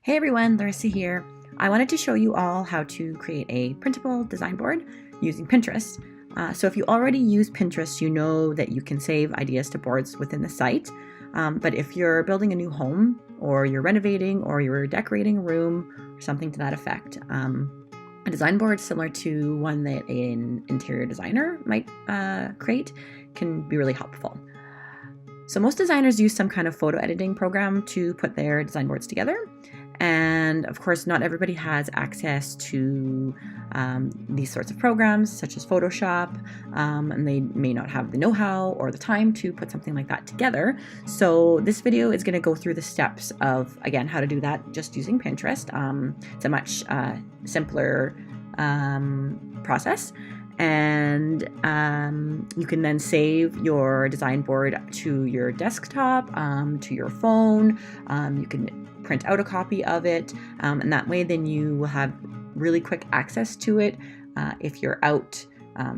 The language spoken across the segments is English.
Hey everyone, Larissa here. I wanted to show you all how to create a printable design board using Pinterest. So if you already use Pinterest, you know that you can save ideas to boards within the site. But if you're building a new home, or you're renovating, or you're decorating a room, or something to that effect, a design board similar to one that an interior designer might create can be really helpful. So most designers use some kind of photo editing program to put their design boards together. And of course, not everybody has access to these sorts of programs, such as Photoshop, and they may not have the know-how or the time to put something like that together. So this video is going to go through the steps of, again, how to do that just using Pinterest. It's a much simpler process. And you can then save your design board to your desktop, to your phone. You can print out a copy of it, and that way then you will have really quick access to it if you're out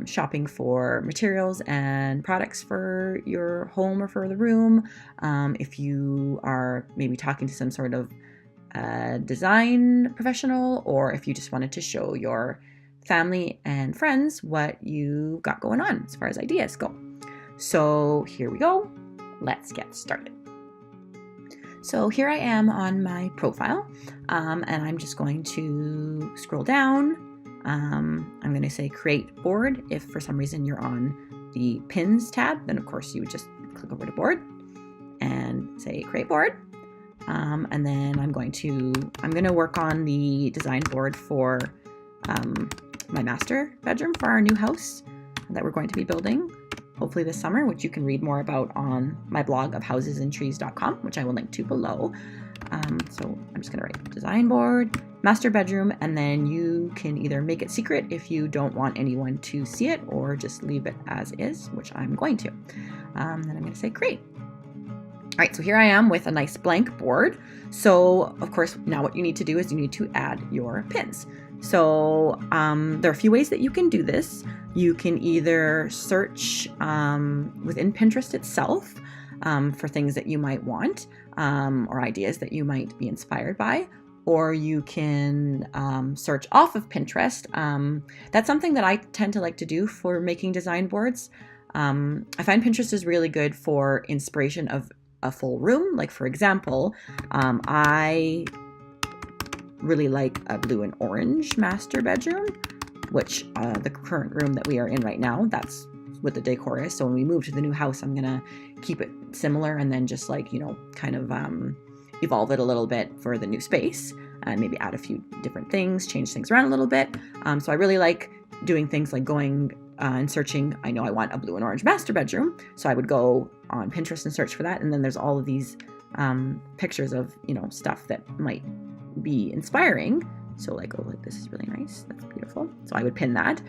shopping for materials and products for your home or for the room. If you are maybe talking to some sort of design professional, or if you just wanted to show your family and friends what you got going on as far as ideas go. So here we go. Let's get started. So here I am on my profile, and I'm just going to scroll down. I'm going to say create board. If for some reason you're on the pins tab, then of course you would just click over to board and say create board. And then I'm going to work on the design board for my master bedroom for our new house that we're going to be building hopefully this summer, which you can read more about on my blog of housesandtrees.com, which I will link to below. So I'm just going to write design board, master bedroom, and then you can either make it secret if you don't want anyone to see it, or just leave it as is, which I'm going to. Then I'm going to say create. All right, so here I am with a nice blank board. So of course, now what you need to do is you need to add your pins. So there are a few ways that you can do this. You can either search within Pinterest itself for things that you might want, or ideas that you might be inspired by, or you can search off of Pinterest. That's something that I tend to like to do for making design boards. I find Pinterest is really good for inspiration of a full room. Like for example, I really like a blue and orange master bedroom, which the current room that we are in right now, that's what the decor is. So when we move to the new house, I'm gonna keep it similar and then just like, kind of evolve it a little bit for the new space, and maybe add a few different things, change things around a little bit. So I really like doing things like going and searching. I know I want a blue and orange master bedroom, so I would go on Pinterest and search for that. And then there's all of these pictures of, stuff that might be inspiring. So like, oh, like this is really nice, that's beautiful. So I would pin that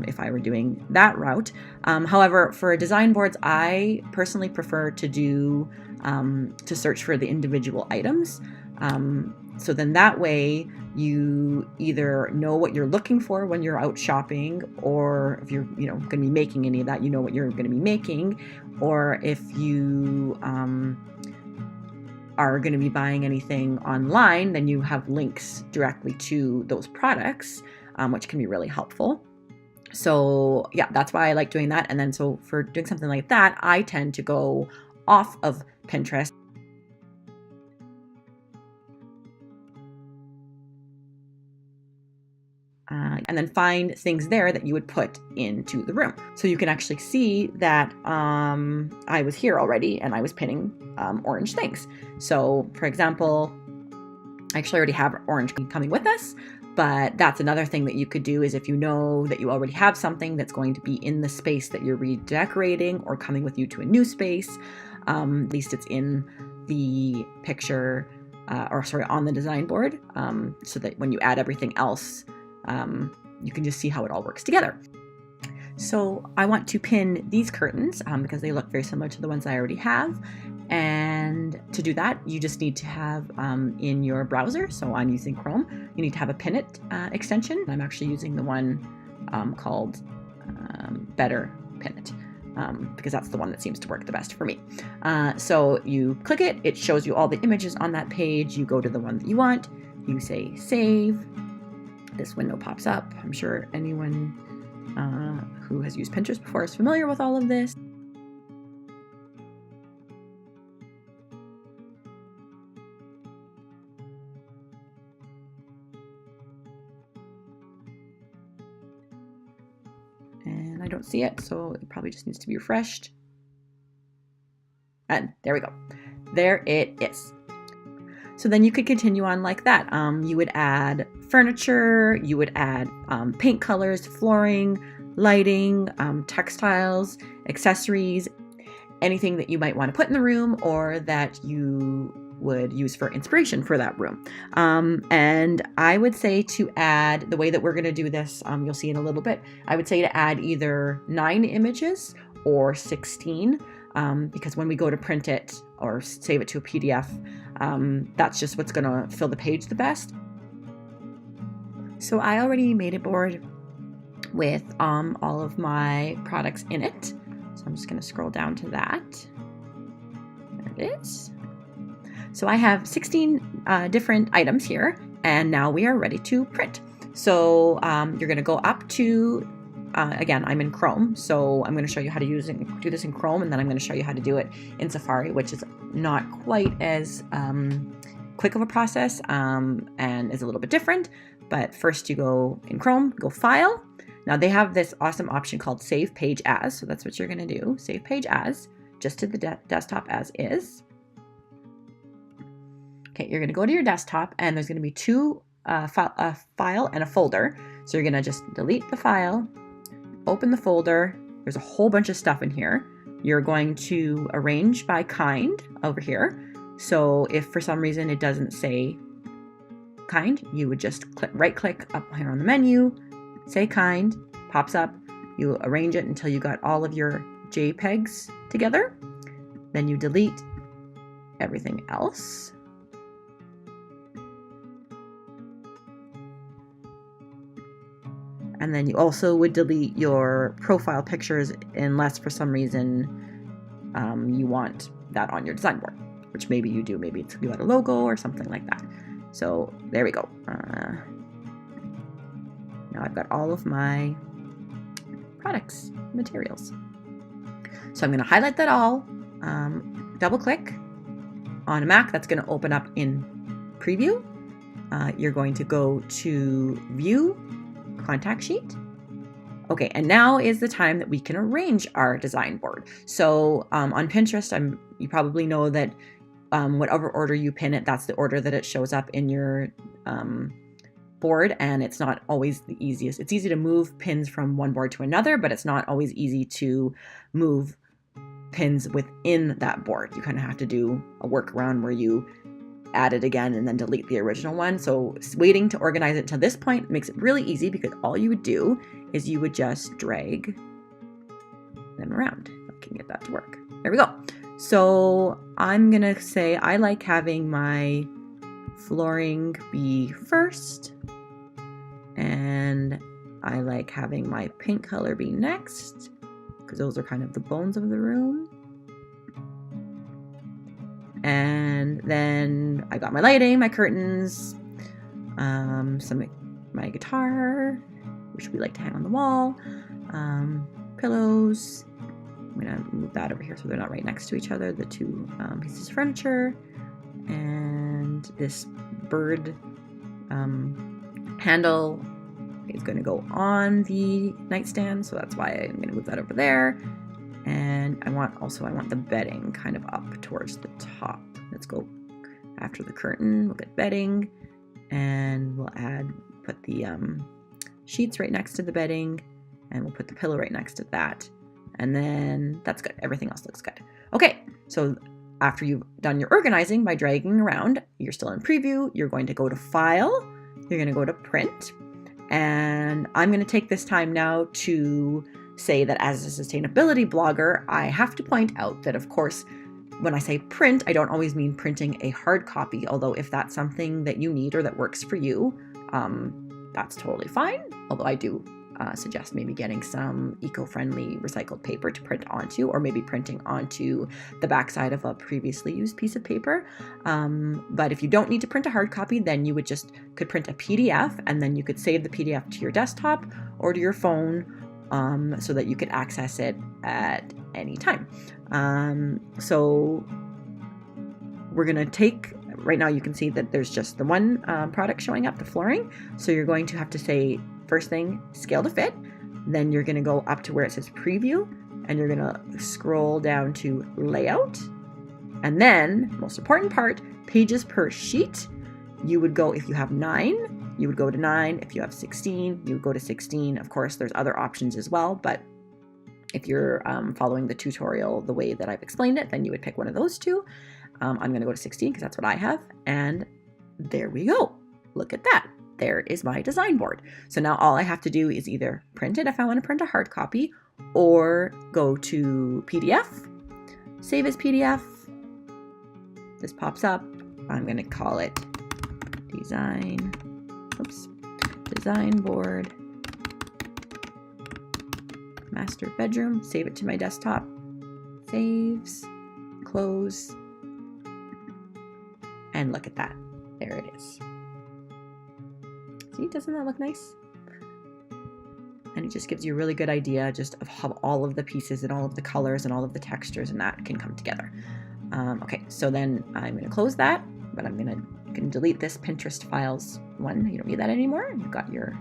if I were doing that route. However, for design boards, I personally prefer to do to search for the individual items. So then that way you either know what you're looking for when you're out shopping, or if you're going to be making any of that, you know what you're going to be making, or if you are going to be buying anything online, then you have links directly to those products, which can be really helpful. So yeah, that's why I like doing that. And then so for doing something like that, I tend to go off of Pinterest and then find things there that you would put into the room. So you can actually see that I was here already and I was pinning orange things. So for example, I actually already have orange coming with us, but that's another thing that you could do is if you know that you already have something that's going to be in the space that you're redecorating or coming with you to a new space, at least it's in the picture, on the design board, so that when you add everything else, you can just see how it all works together. So I want to pin these curtains because they look very similar to the ones I already have. And to do that, you just need to have in your browser, so I'm using Chrome, you need to have a Pin It extension. I'm actually using the one called Better Pin It. because that's the one that seems to work the best for me. So you click it, it shows you all the images on that page. You go to the one that you want, you say save. This window pops up. I'm sure anyone who has used Pinterest before is familiar with all of this. And I don't see it, so it probably just needs to be refreshed. And there we go. There it is. So then you could continue on like that. You would add furniture, you would add paint colors, flooring, lighting, textiles, accessories, anything that you might want to put in the room or that you would use for inspiration for that room. And I would say to add, the way that we're going to do this, you'll see in a little bit, I would say to add either 9 images or 16, because when we go to print it or save it to a PDF, that's just what's going to fill the page the best. So I already made a board with all of my products in it. So I'm just going to scroll down to that. There it is. So I have 16 different items here, and now we are ready to print. So you're going to go up to, again, I'm in Chrome, so I'm going to show you how to do this in Chrome, and then I'm going to show you how to do it in Safari, which is not quite as quick of a process and is a little bit different. But first you go in Chrome, go File. Now they have this awesome option called Save Page As, so that's what you're going to do. Save Page As, just to the desktop as is. Okay, you're going to go to your desktop, and there's going to be a file and a folder. So you're going to just delete the file, open the folder. There's a whole bunch of stuff in here. You're going to arrange by kind over here. So if for some reason it doesn't say kind, you would just right click up here on the menu, say kind, pops up. You arrange it until you got all of your JPEGs together. Then you delete everything else. And then you also would delete your profile pictures unless for some reason you want that on your design board, which maybe you do. Maybe it's you got a logo or something like that. So there we go. Now I've got all of my products, materials. So I'm going to highlight that all, double click. On a Mac, that's going to open up in Preview. You're going to go to View, Contact Sheet. Okay, and now is the time that we can arrange our design board. So on Pinterest, you probably know that whatever order you pin it, that's the order that it shows up in your board, and it's not always the easiest. It's easy to move pins from one board to another, but it's not always easy to move pins within that board. You kind of have to do a workaround where you add it again and then delete the original one. So waiting to organize it to this point makes it really easy, because all you would do is you would just drag them around. I can get that to work. There we go. So I'm gonna say I like having my flooring be first, and I like having my paint color be next, because those are kind of the bones of the room. And then I got my lighting, my curtains, my guitar, which we like to hang on the wall, pillows. I'm gonna move that over here so they're not right next to each other, the two pieces of furniture, and this bird handle is going to go on the nightstand, so that's why I'm going to move that over there. And I want the bedding kind of up towards the top. Let's go after the curtain, we'll get bedding, and we'll put the sheets right next to the bedding, and we'll put the pillow right next to that. And then that's good. Everything else looks good. Okay, so after you've done your organizing by dragging around, you're still in Preview, you're going to go to File, you're going to go to Print, and I'm going to take this time now to say that as a sustainability blogger, I have to point out that, of course, when I say print, I don't always mean printing a hard copy, although if that's something that you need or that works for you, that's totally fine. Although I do suggest maybe getting some eco-friendly recycled paper to print onto, or maybe printing onto the backside of a previously used piece of paper. But if you don't need to print a hard copy, then you could print a PDF, and then you could save the PDF to your desktop or to your phone, so that you could access it at any time. So we're going to take, right now you can see that there's just the one product showing up, the flooring. So you're going to have to say, first thing, scale to fit. Then you're going to go up to where it says preview, and you're going to scroll down to layout. And then, most important part, pages per sheet. You would go, if you have 9, you would go to 9. If you have 16, you would go to 16. Of course, there's other options as well, but if you're following the tutorial the way that I've explained it, then you would pick one of those two. I'm going to go to 16 because that's what I have. And there we go. Look at that. There is my design board. So now all I have to do is either print it if I want to print a hard copy, or go to PDF, save as PDF. This pops up. I'm going to call it design board, master bedroom, save it to my desktop, saves, close, and look at that. There it is. See, doesn't that look nice? And it just gives you a really good idea just of how all of the pieces and all of the colors and all of the textures and that can come together. Okay, so then I'm going to close that, but you can delete this Pinterest files one. You don't need that anymore. You've got your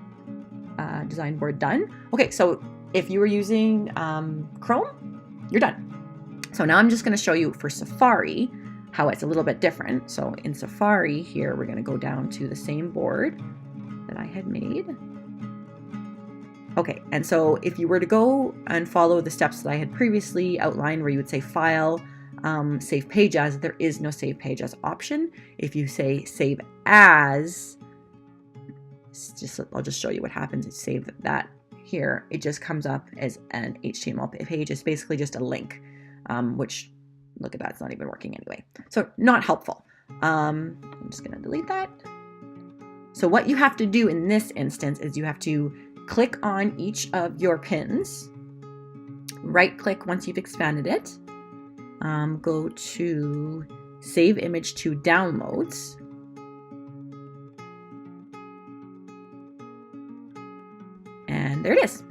design board done. Okay, so if you were using Chrome, you're done. So now I'm just going to show you for Safari how it's a little bit different. So in Safari here, we're going to go down to the same board that I had made. Okay, and so if you were to go and follow the steps that I had previously outlined, where you would say File, Save Page As, there is no Save Page As option. If you say Save As, I'll just show you what happens. It's save that here. It just comes up as an HTML page. It's basically just a link, which, look at that, it's not even working anyway. So not helpful. I'm just going to delete that. So what you have to do in this instance is you have to click on each of your pins, right click once you've expanded it, go to Save Image to Downloads, and there it is.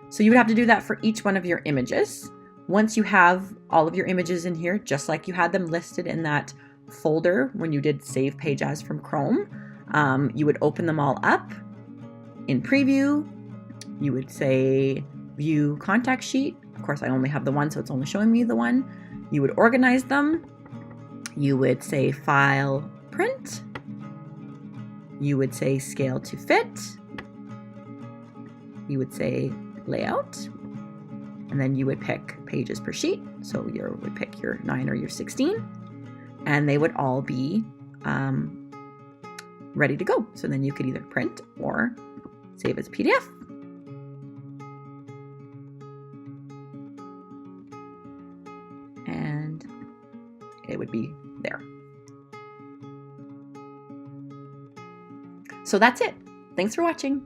So you would have to do that for each one of your images. Once you have all of your images in here, just like you had them listed in that folder when you did Save Page As from Chrome, you would open them all up in preview. You would say View Contact Sheet. Of course, I only have the one, so it's only showing me the one. You would organize them. You would say File, Print. You would say Scale to Fit. You would say Layout. And then you would pick pages per sheet. So you would pick your 9 or your 16. And they would all be ready to go. So then you could either print or save as PDF. And it would be there. So that's it. Thanks for watching.